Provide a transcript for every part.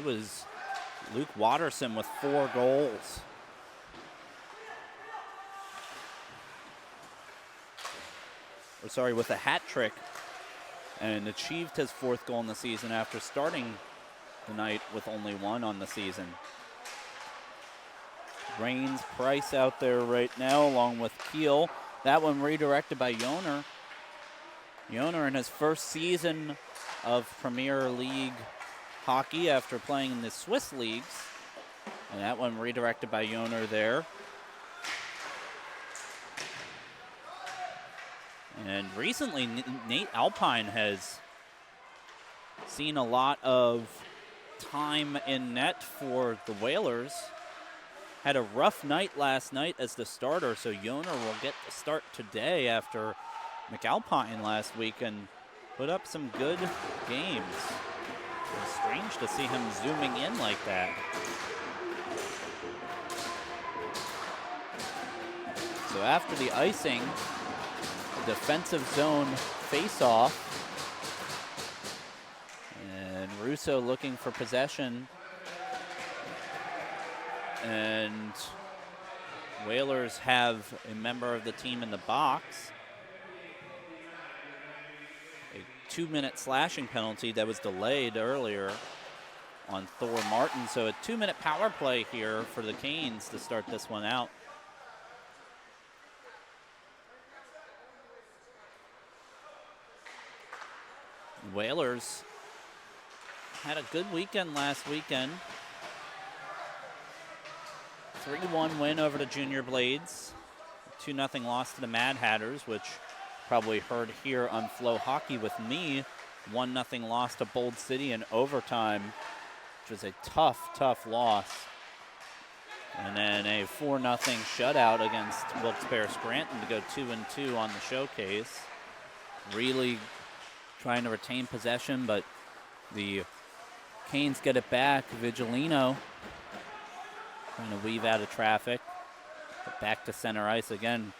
It was Luke Watterson with 4 goals. Or sorry, with a hat trick, and achieved his 4th goal in the season after starting the night with only 1 on the season. Rains Price out there right now along with Keel. That one redirected by Yoner. Yoner in his first season of Premier League hockey after playing in the Swiss leagues. And that one redirected by Yoner there. And recently, Nate Alpine has seen a lot of time in net for the Whalers. Had a rough night last night as the starter, so Yoner will get the start today after McAlpine last week and put up some good games. It's strange to see him zooming in like that. So after the icing, defensive zone face-off. And Russo looking for possession. And Whalers have a member of the team in the box. A 2-minute slashing penalty that was delayed earlier on Thor Martin. So a 2-minute power play here for the Canes to start this one out. Whalers had a good weekend last weekend. 3-1 win over the Junior Blades. 2-0 loss to the Mad Hatters, which probably heard here on Flow Hockey with me. 1-0 loss to Bold City in overtime, which was a tough loss. And then a 4-0 shutout against Wilkes-Barre Scranton to go 2-2 on the showcase. Really trying to retain possession, but the Canes get it back. Vigilino trying to weave out of traffic. But back to center ice again.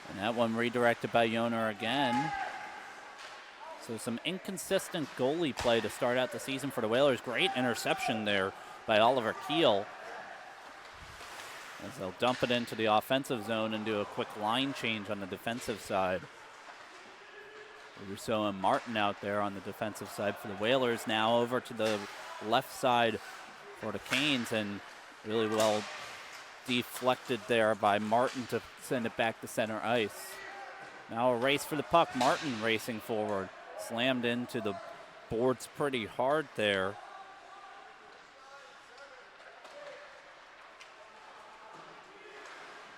And that one redirected by Yoner again. So some inconsistent goalie play to start out the season for the Whalers. Great interception there by Oliver Keel, as they'll dump it into the offensive zone and do a quick line change on the defensive side. Russo and Martin out there on the defensive side for the Whalers. Now over to the left side for the Canes, and really well deflected there by Martin to send it back to center ice. Now a race for the puck. Martin racing forward. Slammed into the boards pretty hard there.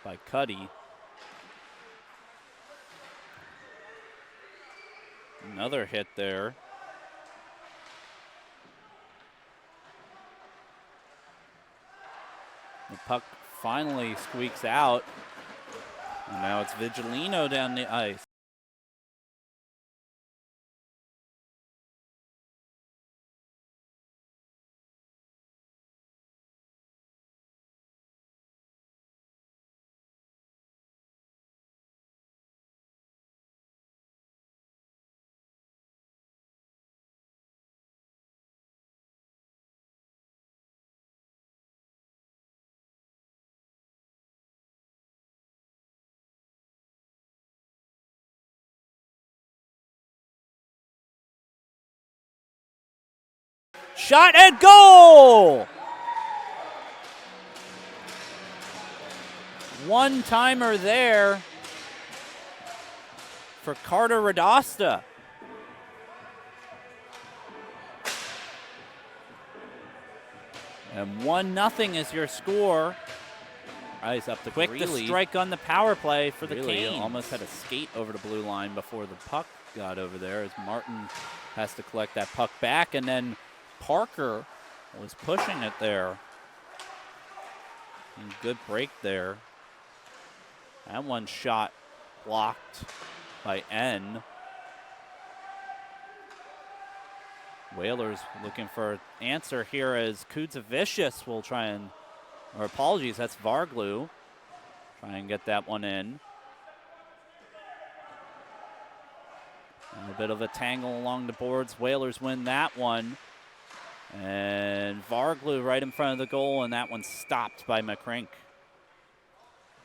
By Cuddy. Another hit there. The puck finally squeaks out. And now it's Vigilino down the ice. Shot and goal! One-timer there for Carter Radasta. And 1-0 is your score. Ice up the quick to strike on the power play for the Canes. Almost had a skate over the blue line before the puck got over there, as Martin has to collect that puck back, and then Parker was pushing it there. And good break there. That one shot blocked by N. Whalers looking for an answer here as Kudzavicius will try and, or apologies, that's Varglu. Try and get that one in. A bit of a tangle along the boards. Whalers win that one. And Varglu right in front of the goal, and that one's stopped by McCrink.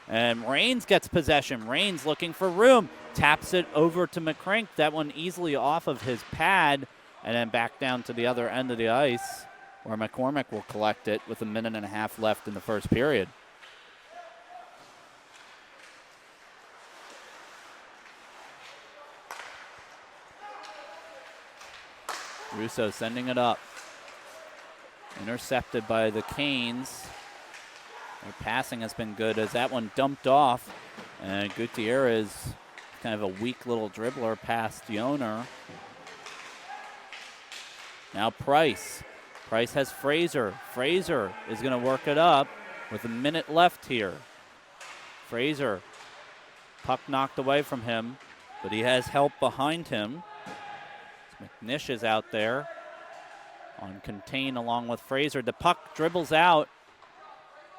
And Rains gets possession. Rains looking for room. Taps it over to McCrink. That one easily off of his pad, and then back down to the other end of the ice, where McCormick will collect it with 1.5 minutes left in the first period. Russo sending it up. Intercepted by the Canes. Their passing has been good as that one dumped off. And Gutierrez, kind of a weak little dribbler past Yoner. Now Price. Price has Fraser. Fraser is going to work it up with 1 minute left here. Fraser, puck knocked away from him, but he has help behind him. McNish is out there on contain along with Fraser. The puck dribbles out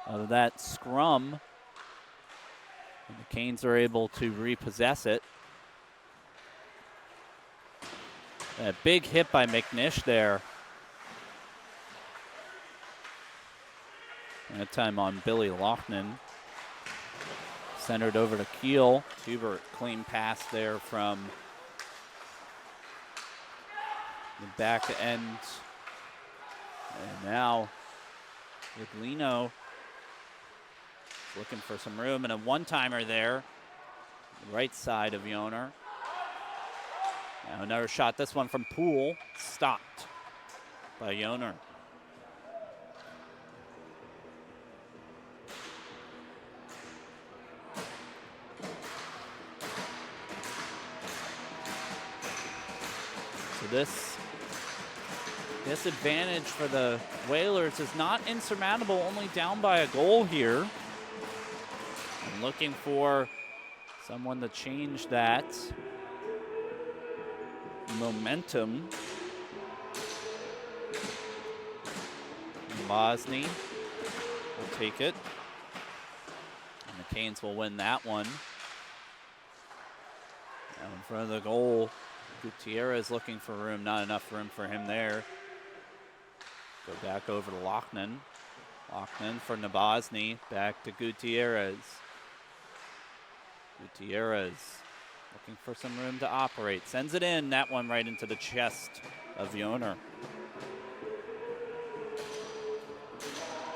of that scrum. And the Canes are able to repossess it. A big hit by McNish there. That time on Billy Lochnan. Centered over to Keel. Hubert, clean pass there from the back end. And now Viglino looking for some room, and a one-timer there. The right side of Yoner. Now another shot, this one from Poole. Stopped by Yoner. So this advantage for the Whalers is not insurmountable, only down by a goal here. I'm looking for someone to change that momentum. Bosny will take it. And the Canes will win that one. Now in front of the goal, Gutierrez looking for room. Not enough room for him there. Go back over to Lochnan. Lochnan for Nabozny. Back to Gutierrez. Gutierrez looking for some room to operate. Sends it in. That one right into the chest of Yoner.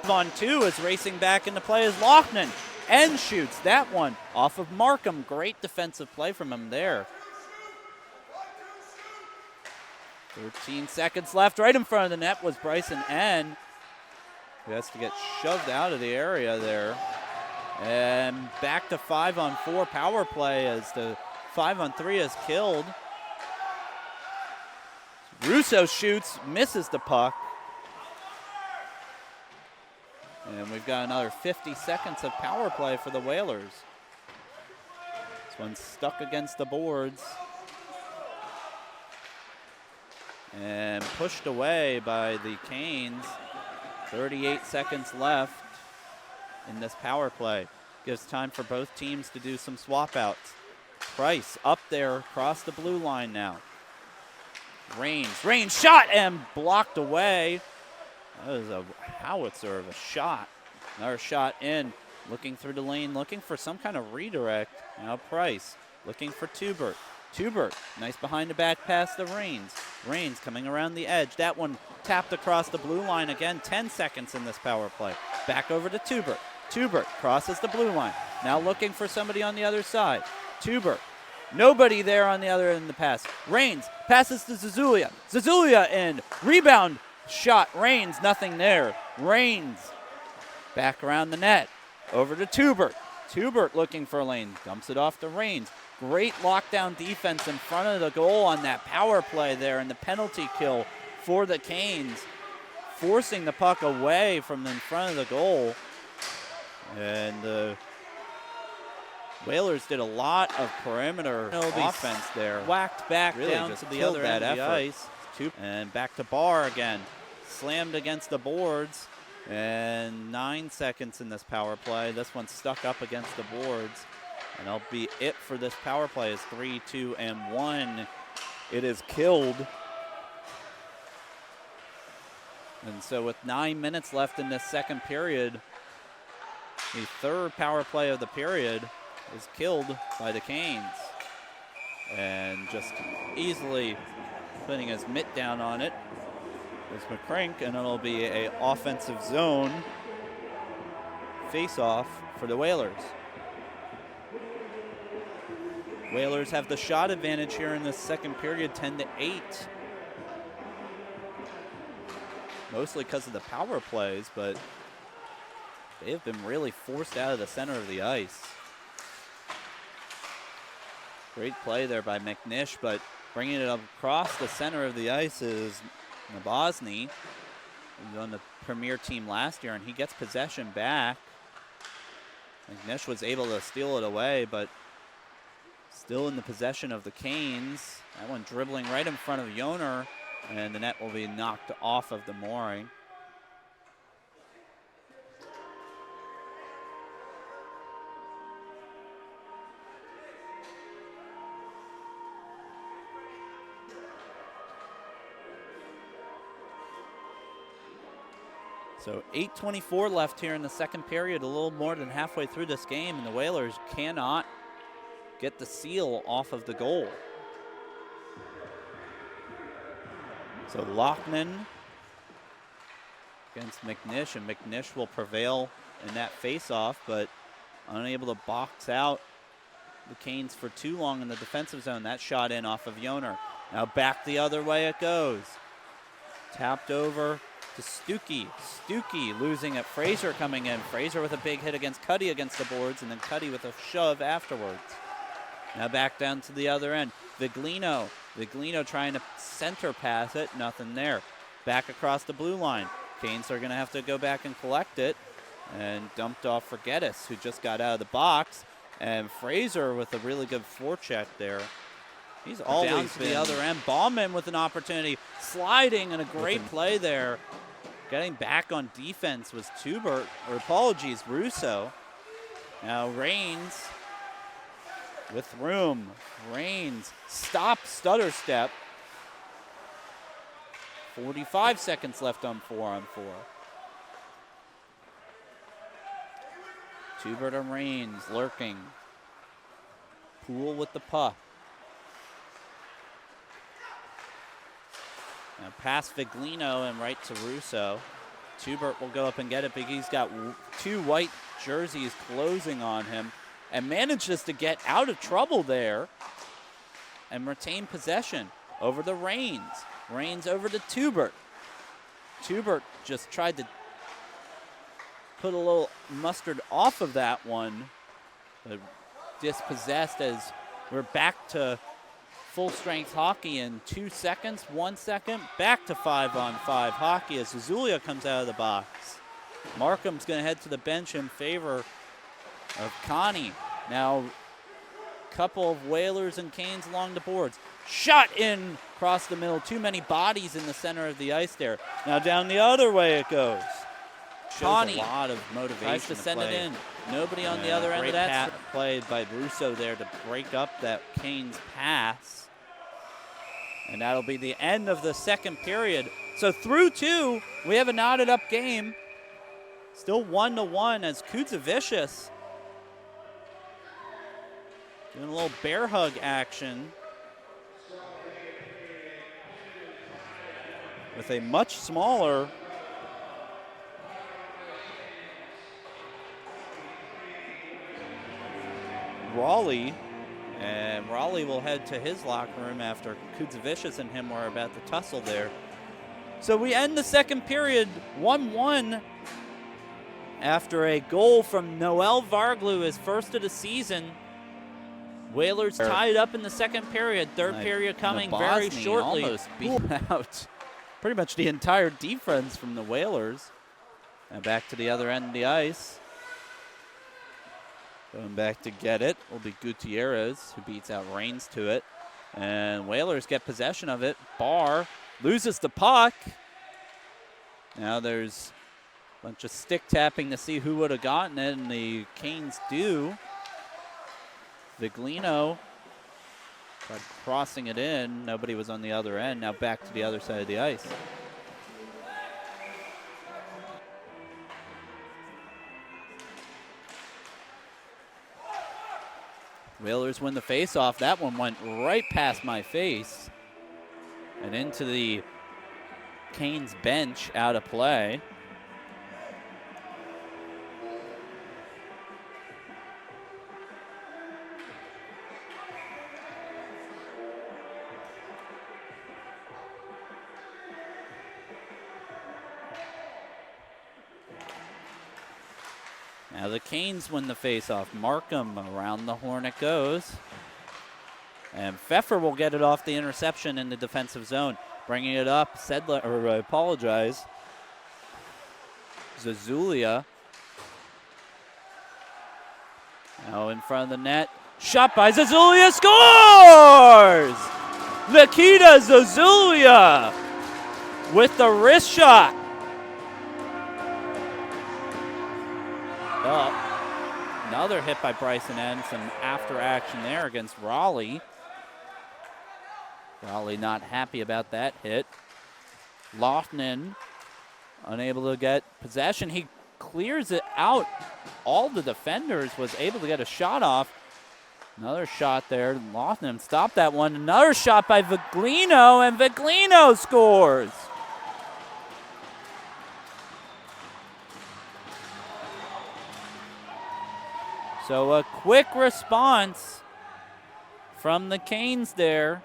On two is racing back into play as Lochnan. And shoots that one off of Markham. Great defensive play from him there. 13 seconds left. Right in front of the net was Bryson N. Who has to get shoved out of the area there. And back to 5-on-4 power play as the 5-on-3 is killed. Russo shoots, misses the puck. And we've got another 50 seconds of power play for the Whalers. This one's stuck against the boards. And pushed away by the Canes. 38 seconds left in this power play. Gives time for both teams to do some swap outs. Price up there across the blue line now. Rains shot and blocked away. That was a howitzer of a shot. Another shot in, looking through the lane, looking for some kind of redirect. Now Price looking for Tubert. Tubert, nice behind the back pass to Rains. Rains coming around the edge. That one tapped across the blue line again. 10 seconds in this power play. Back over to Tubert. Tubert crosses the blue line. Now looking for somebody on the other side. Tubert. Nobody there on the other end of the pass. Rains passes to Zazulia. Zazulia in. Rebound. Shot. Rains. Nothing there. Rains back around the net. Over to Tubert. Tubert looking for a lane. Dumps it off to Rains. Great lockdown defense in front of the goal on that power play there, and the penalty kill for the Canes, forcing the puck away from in front of the goal. And the Whalers did a lot of perimeter offense there. Whacked back really down to the other end of the ice. And back to Barr again. Slammed against the boards. And 9 seconds in this power play. This one's stuck up against the boards. And that'll be it for this power play. Is 3-2-1 It is killed. And so with 9 minutes left in this second period, the third power play of the period is killed by the Canes. And just easily putting his mitt down on it is McCrink, and it'll be an offensive zone face-off for the Whalers. Whalers have the shot advantage here in the second period, 10-8. Mostly because of the power plays, but they have been really forced out of the center of the ice. Great play there by McNish, but bringing it up across the center of the ice is Nabozny, who was on the premier team last year, and he gets possession back. McNish was able to steal it away, but still in the possession of the Canes. That one dribbling right in front of Yoner, and the net will be knocked off of the mooring. So 8:24 left here in the second period, a little more than halfway through this game, and the Whalers cannot get the seal off of the goal. So Lochman against McNish, and McNish will prevail in that face-off, but unable to box out the Canes for too long in the defensive zone. That shot in off of Yoner. Now back the other way it goes. Tapped over to Stuckey. Stuckey losing it. Fraser coming in. Fraser with a big hit against Cuddy against the boards, and then Cuddy with a shove afterwards. Now back down to the other end. Viglino. Viglino trying to center pass it. Nothing there. Back across the blue line. Canes are going to have to go back and collect it. And dumped off for Geddes, who just got out of the box. And Fraser with a really good forecheck there. He's always down to the other end. Ballman with an opportunity. Sliding, and a great play there. Getting back on defense was Tubert, or apologies, Russo. Now Raines with room. Raines stop, stutter step. 45 seconds left on 4-on-4. Tubert and Raines lurking. Poole with the puck. Now pass Viglino and right to Russo. Tubert will go up and get it, but he's got two white jerseys closing on him and manages to get out of trouble there and retain possession over to Raines. Raines over to Tubert. Tubert just tried to put a little mustard off of that one, but dispossessed as we're back to full-strength hockey in 2 seconds, 1 second, back to 5-on-5 hockey as Zulia comes out of the box. Markham's going to head to the bench in favor of Connie. Now, couple of Whalers and Canes along the boards. Shot in across the middle. Too many bodies in the center of the ice there. Now down the other way it goes. Connie, a lot of motivation tries to send it in. Nobody on the other end of that. Played by Russo there to break up that Canes pass. And that'll be the end of the second period. So through two, we have a knotted up game. Still 1-1 as Kudzavicius doing a little bear hug action with a much smaller Raleigh. And Raleigh will head to his locker room after Kudzavicius and him were about to tussle there. So we end the second period 1-1 after a goal from Noel Varglu, his first of the season. Whalers tied up in the second period. Third period coming very shortly. Almost beat out pretty much the entire defense from the Whalers. And back to the other end of the ice. Going back to get it will be Gutierrez, who beats out Raines to it. And Whalers get possession of it. Barr loses the puck. Now there's a bunch of stick tapping to see who would have gotten it, and the Canes do. Viglino Tried crossing it in. Nobody was on the other end. Now back to the other side of the ice. Whalers win the faceoff. That one went right past my face and into the Canes bench, out of play. Now the Canes win the faceoff. Markham around the horn it goes. And Pfeffer will get it off the interception in the defensive zone. Bringing it up, Sedler, or I apologize, Zazulia. Now in front of the net. Shot by Zazulia, scores! Nikita Zazulia with the wrist shot. Another hit by Bryson and some after action there against Raleigh. Raleigh not happy about that hit. Loughnane unable to get possession. He clears it out. All the defenders was able to get a shot off. Another shot there. Loughnane stopped that one. Another shot by Viglino, and Viglino scores. So a quick response from the Canes there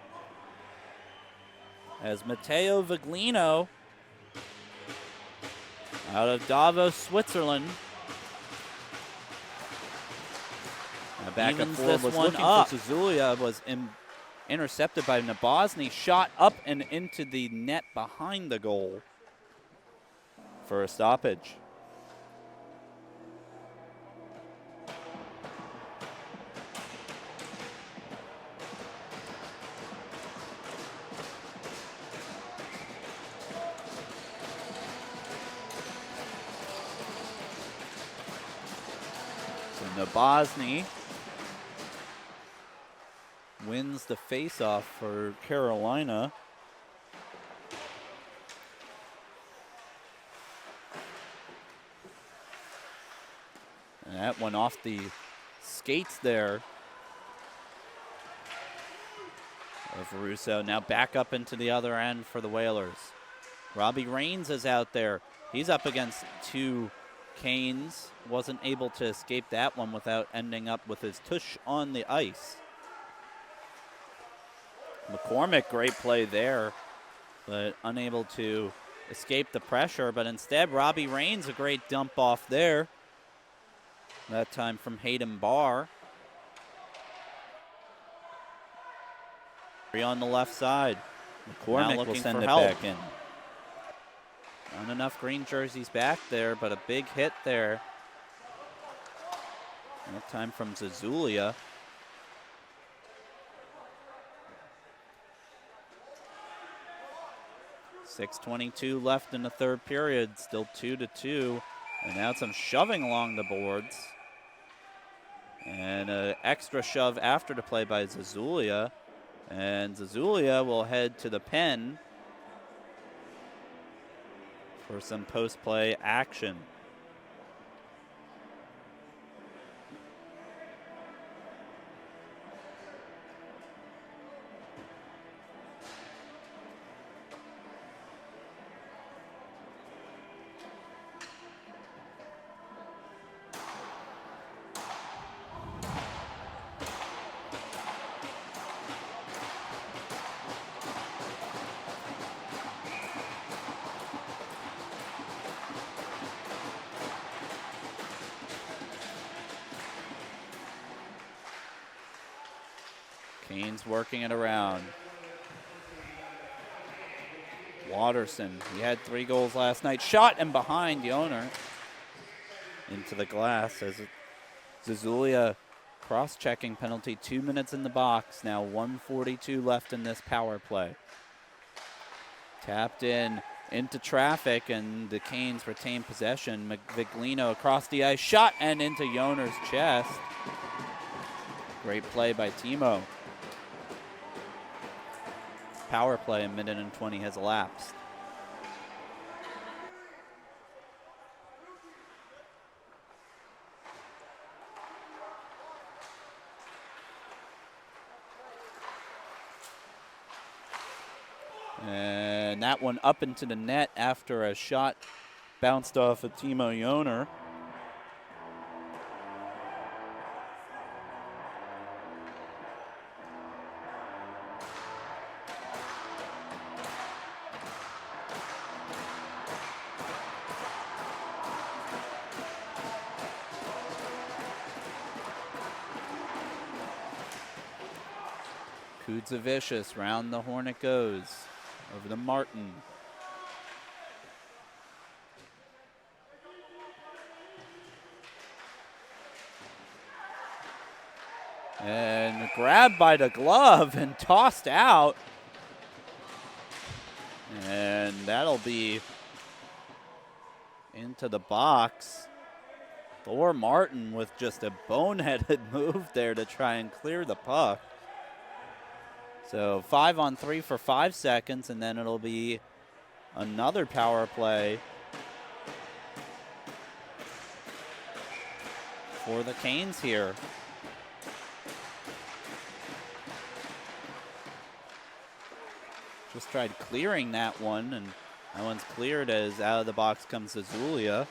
as Matteo Viglino out of Davos, Switzerland. Now back and forth was looking up. For Zazulia, was intercepted by Nabozny, shot up and into the net behind the goal for a stoppage. Nabozny wins the faceoff for Carolina. And that went off the skates there of Russo. Now back up into the other end for the Whalers. Robbie Raines is out there. He's up against two Canes. Wasn't able to escape that one without ending up with his tush on the ice. McCormick, great play there, but unable to escape the pressure. But instead, Robbie Raines, a great dump off there. That time from Hayden Barr. On the left side. McCormick will send it back in. Not enough green jerseys back there, but a big hit there. That time from Zazulia. .6:22 left in the third period, still 2-2. And now some shoving along the boards. And an extra shove after the play by Zazulia. And Zazulia will head to the pen for some post-play action. Canes working it around. Watterson, he had 3 goals last night. Shot and behind the owner into the glass as Zazulia cross-checking penalty. 2 minutes in the box. Now 1:42 left in this power play. Tapped in into traffic, and the Canes retain possession. Viglino across the ice, shot and into Yoner's chest. Great play by Timo. power play. A minute and 20 has elapsed. And that one up into the net after a shot bounced off of Timo Yoner. Kudzavicius, round the horn it goes. Over to Martin. And grabbed by the glove and tossed out. And that'll be into the box. Thor Martin with just a boneheaded move there to try and clear the puck. So 5-on-3 for 5 seconds, and then it'll be another power play for the Canes here. Just tried clearing that one, and that one's cleared as out of the box comes Zulia.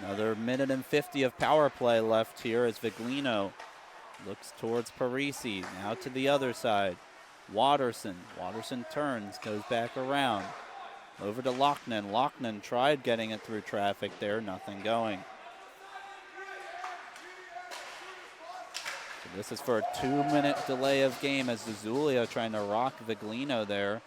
Another minute and 50 of power play left here as Viglino looks towards Parisi, now to the other side. Watterson turns, goes back around. Over to Lochnan. Lochnan tried getting it through traffic there, nothing going. So this is for a 2-minute delay of game as Zulia trying to rock Viglino there.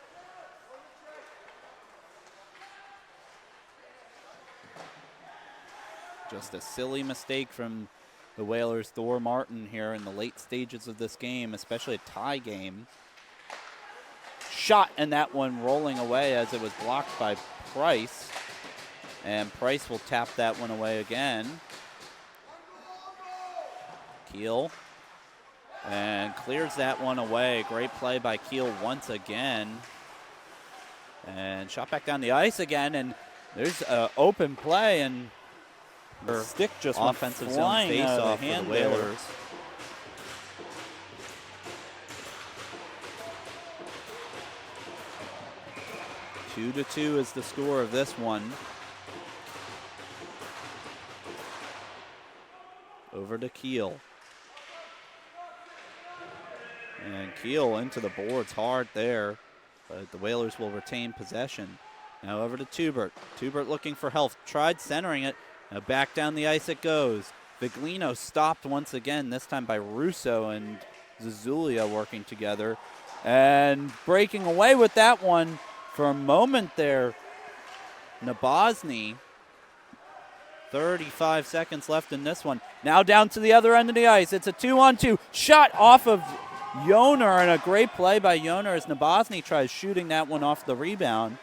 Just a silly mistake from the Whalers' Thor Martin here in the late stages of this game, especially a tie game. Shot, and that one rolling away as it was blocked by Price. And Price will tap that one away again. Keel. And clears that one away. Great play by Keel once again. And shot back down the ice again, and there's an open play, and the stick just went offensive zone face off for the Whalers. 2-2 is the score of this one. Over to Keel. And Keel into the boards hard there, but the Whalers will retain possession. Now over to Tubert. Tubert looking for help. Tried centering it. Now back down the ice it goes. Viglino stopped once again, this time by Russo and Zulia working together. And breaking away with that one for a moment there. Nabozny. 35 seconds left in this one. Now down to the other end of the ice. It's a 2-on-2. Shot off of Yoner, and a great play by Yoner as Nabozny tries shooting that one off the rebound.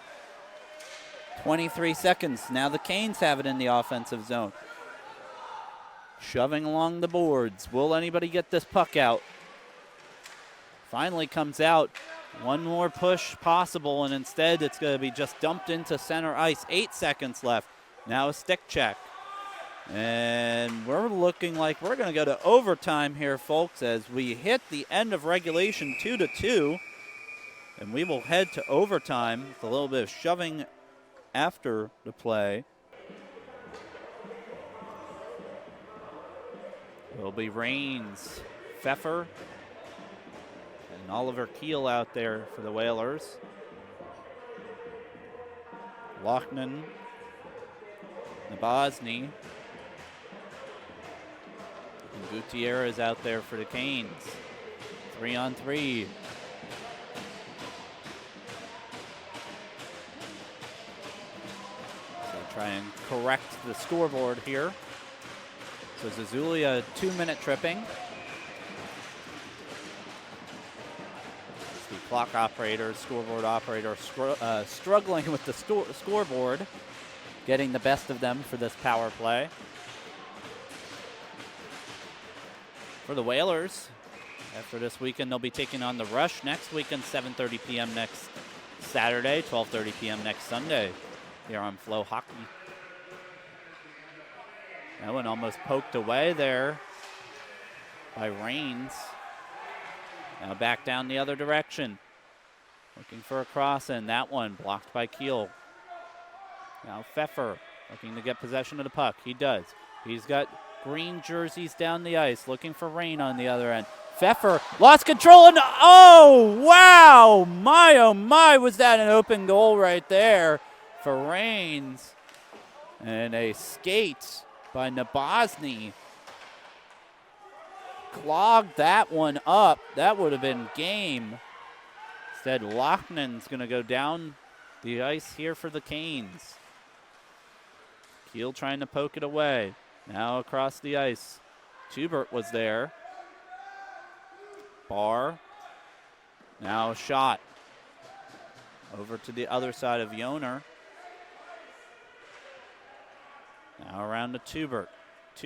23 seconds. Now the Canes have it in the offensive zone. Shoving along the boards. Will anybody get this puck out? Finally comes out. One more push possible, and instead it's going to be just dumped into center ice. 8 seconds left. Now a stick check. And we're looking like we're going to go to overtime here, folks, as we hit the end of regulation 2-2. And we will head to overtime with a little bit of shoving after the play. It'll be Raines, Pfeffer, and Oliver Keel out there for the Whalers. Lochnan, Nabozny, and Gutierrez out there for the Canes. 3-on-3. Try and correct the scoreboard here. So Zulia 2-minute tripping. The clock operator, scoreboard operator struggling with the scoreboard, getting the best of them for this power play. For the Whalers, After this weekend, they'll be taking on the Rush next weekend, 7:30 p.m. next Saturday, 12:30 p.m. next Sunday here on Flow Hockey. That one almost poked away there by Rains. Now back down the other direction. Looking for a cross, and that one blocked by Keel. Now Pfeffer looking to get possession of the puck. He does. He's got green jerseys down the ice, looking for Rain on the other end. Pfeffer lost control, and oh, wow! My, oh my, was that an open goal right there for Rains. And a skate by Nabozny clogged that one up. That would have been game. Instead, Lochnan's going to go down the ice here for the Canes. Keel trying to poke it away. Now across the ice. Tubert was there. Barr. Now a shot. Over to the other side of Yoner. Now around to Tubert.